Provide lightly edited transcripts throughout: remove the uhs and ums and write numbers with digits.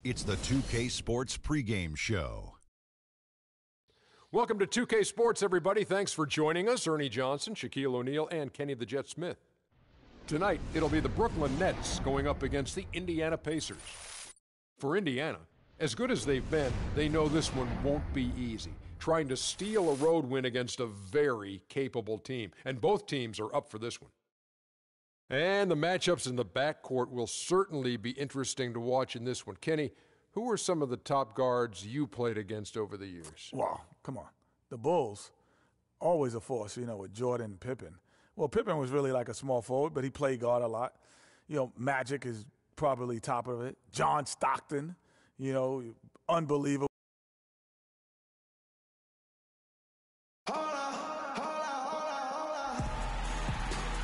It's the 2K Sports pregame show. Welcome to 2K Sports, everybody. Thanks for joining us. Ernie Johnson, Shaquille O'Neal, and Kenny the Jet Smith. Tonight, it'll be the Brooklyn Nets going up against the Indiana Pacers. For Indiana, as good as they've been, they know this one won't be easy. Trying to steal a road win against a very capable team. And both teams are up for this one. And the matchups in the backcourt will certainly be interesting to watch in this one. Kenny, who are some of the top guards you played against over the years? Well, come on. The Bulls, always a force, with Jordan and Pippen. Well, Pippen was really like a small forward, but he played guard a lot. Magic is probably top of it. John Stockton, unbelievable.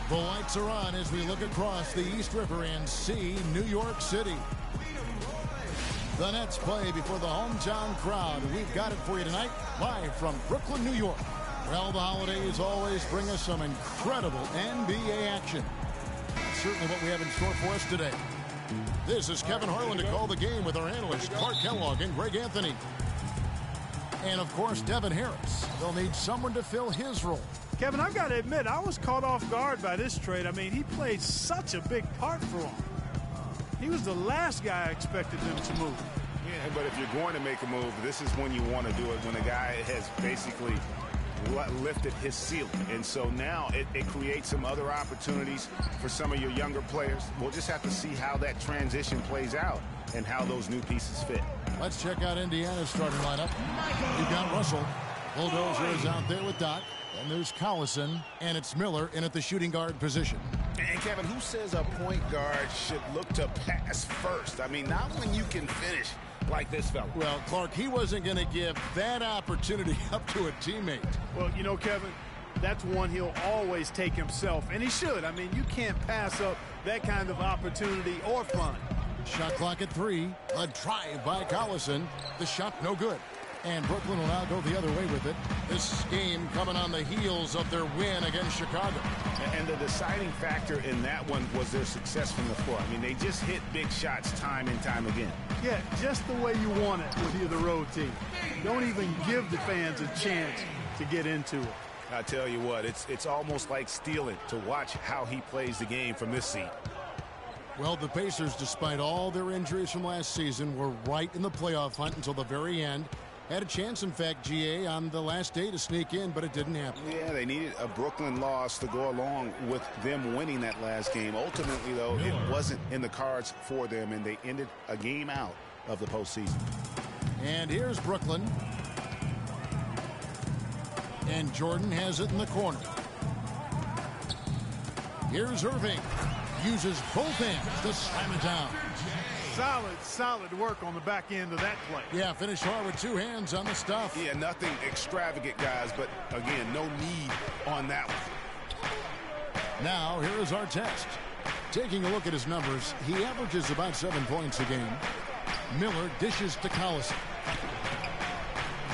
The lights are on as we look across the East River and see New York City. The Nets play before the hometown crowd. We've got it for you tonight, live from Brooklyn, New York. Well, the holidays always bring us some incredible NBA action. That's certainly what we have in store for us today. This is Kevin Harlan to call the game with our analysts Clark Kellogg and Greg Anthony. And, of course, Devin Harris. They'll need someone to fill his role. Kevin, I've got to admit, I was caught off guard by this trade. I mean, he played such a big part for him. He was the last guy I expected them to move. Yeah, but if you're going to make a move, this is when you want to do it, when a guy has basically lifted his ceiling. And so now it creates some other opportunities for some of your younger players. We'll just have to see how that transition plays out and how those new pieces fit. Let's check out Indiana's starting lineup. You've got Russell. Bulldozer is out there with Doc. And there's Collison, and it's Miller in at the shooting guard position. And Kevin, who says a point guard should look to pass first? I mean, not when you can finish like this fella. Well, Clark, he wasn't going to give that opportunity up to a teammate. Well, Kevin, that's one he'll always take himself, and he should. I mean, you can't pass up that kind of opportunity or fun. Shot clock at 3. A drive by Collison. The shot no good. And Brooklyn will now go the other way with it. This game coming on the heels of their win against Chicago. And the deciding factor in that one was their success from the floor. I mean, they just hit big shots time and time again. Yeah, just the way you want it with the road team. Don't even give the fans a chance to get into it. I tell you what, it's almost like stealing to watch how he plays the game from this seat. Well, the Pacers, despite all their injuries from last season, were right in the playoff hunt until the very end. Had a chance, in fact, GA, on the last day to sneak in, but it didn't happen. Yeah, they needed a Brooklyn loss to go along with them winning that last game. Ultimately, though, it wasn't in the cards for them, and they ended a game out of the postseason. And here's Brooklyn. And Jordan has it in the corner. Here's Irving. Uses both hands to slam it down. Solid work on the back end of that play. Yeah, finished hard with two hands on the stuff. Yeah, nothing extravagant, guys, but again, no need on that one. Now, here is our test. Taking a look at his numbers, he averages about 7 points a game. Miller dishes to Collison.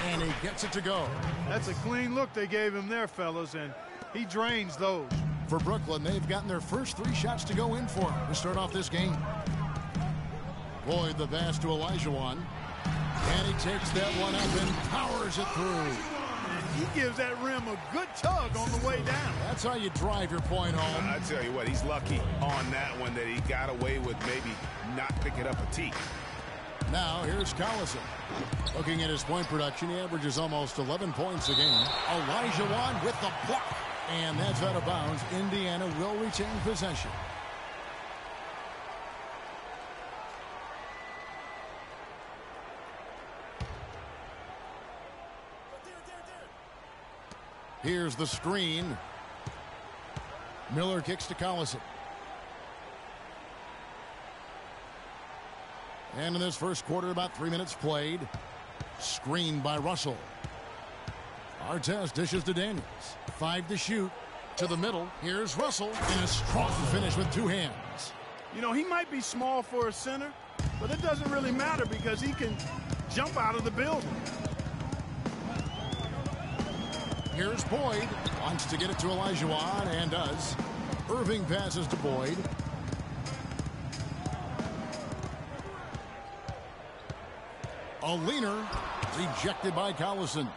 And he gets it to go. That's a clean look they gave him there, fellas, and he drains those. For Brooklyn, they've gotten their first 3 shots to go in for him to start off this game. Boyd the pass to Olajuwon. And he takes that one up and powers it through. And he gives that rim a good tug on the way down. That's how you drive your point home. I tell you what, he's lucky on that one that he got away with maybe not picking up a tee. Now here's Collison. Looking at his point production, he averages almost 11 points a game. Olajuwon with the block. And that's out of bounds. Indiana will retain possession. Here's the screen. Miller kicks to Collison. And in this first quarter, about 3 minutes played. Screened by Russell. Artest dishes to Daniels. 5 to shoot. To the middle. Here's Russell. And a strong finish with 2 hands. He might be small for a center, but it doesn't really matter because he can jump out of the building. Here's Boyd. Wants to get it to Olajuwon and does. Irving passes to Boyd. A leaner rejected by Collison.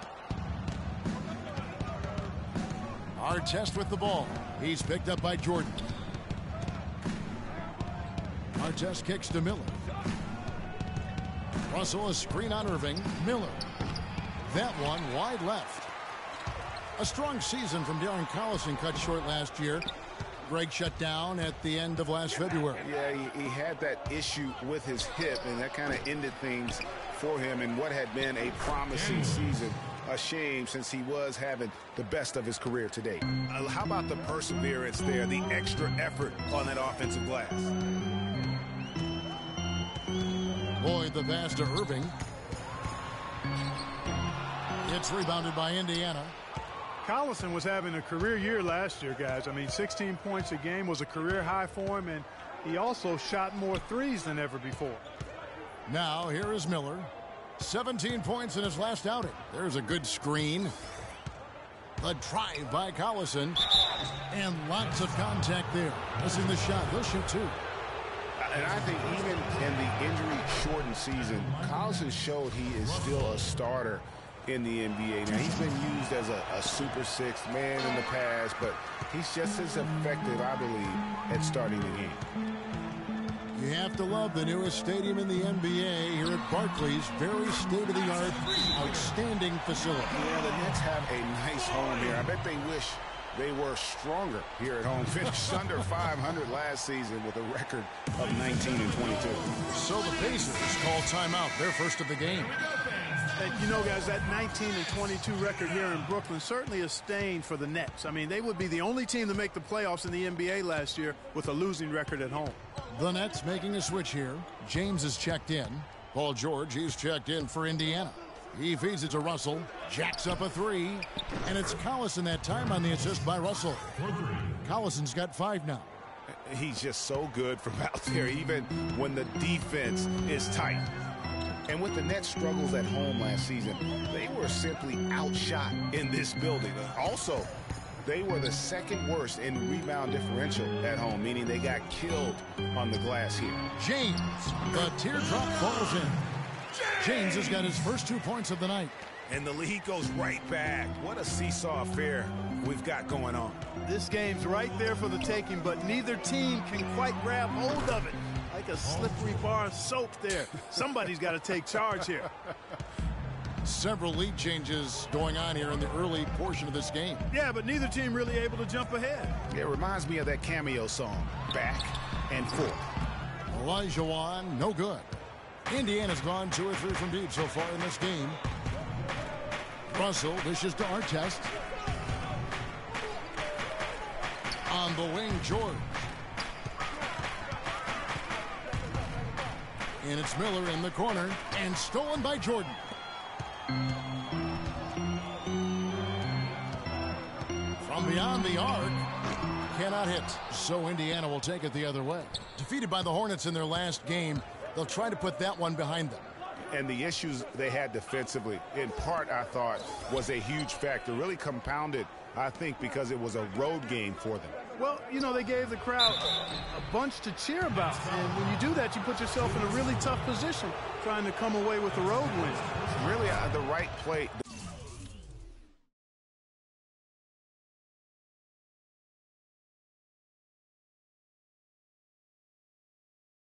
Artest with the ball. He's picked up by Jordan. Artest kicks to Miller. Russell, a screen on Irving. Miller. That one wide left. A strong season from Darren Collison cut short last year. Greg shut down at the end of last February. Yeah, he had that issue with his hip, and that kind of ended things for him in what had been a promising season. A shame, since he was having the best of his career to date. How about the perseverance there, the extra effort on that offensive glass? Boyd the pass to Irving. It's rebounded by Indiana. Collison was having a career year last year, guys. I mean, 16 points a game was a career high for him, and he also shot more threes than ever before. Now here is Miller. 17 points in his last outing. There's a good screen. The drive by Collison. And lots of contact there. Missing the shot. He'll shoot two. And I think even in the injury-shortened season, Collison showed he is still a starter in the NBA. Now, he's been used as a super sixth man in the past, but he's just as effective, I believe, at starting the game. You have to love the newest stadium in the NBA here at Barclays. Very state-of-the-art, outstanding facility. Yeah, the Nets have a nice home here. I bet they wish they were stronger here at home. Finished under 500 last season with a record of 19 and 22. So the Pacers call timeout, their first of the game. And you know, guys, that 19 and 22 record here in Brooklyn certainly a stain for the Nets. I mean, they would be the only team to make the playoffs in the NBA last year with a losing record at home. The Nets making a switch here. James is checked in. Paul George, he's checked in for Indiana. He feeds it to Russell. Jacks up a three. And it's Collison that time on the assist by Russell. Collison's got 5 now. He's just so good from out there, even when the defense is tight. And with the Nets' struggles at home last season, they were simply outshot in this building. Also, they were the second worst in rebound differential at home, meaning they got killed on the glass here. James, the teardrop falls in. James has got his first 2 points of the night. And the lead goes right back. What a seesaw affair we've got going on. This game's right there for the taking, but neither team can quite grab hold of it. Like a slippery bar of soap there. Somebody's got to take charge here. Several lead changes going on here in the early portion of this game. Yeah, but neither team really able to jump ahead. It reminds me of that cameo song, Back and Forth. Elijah Wan, no good. Indiana's gone 2 or 3 from deep so far in this game. Russell dishes to Artest. On the wing, George. And it's Miller in the corner and stolen by Jordan. From beyond the arc, cannot hit. So Indiana will take it the other way. Defeated by the Hornets in their last game, they'll try to put that one behind them. And the issues they had defensively, in part, I thought, was a huge factor. Really compounded, I think, because it was a road game for them. Well, you know, they gave the crowd a bunch to cheer about. And when you do that, you put yourself in a really tough position trying to come away with a road win. Really, the right play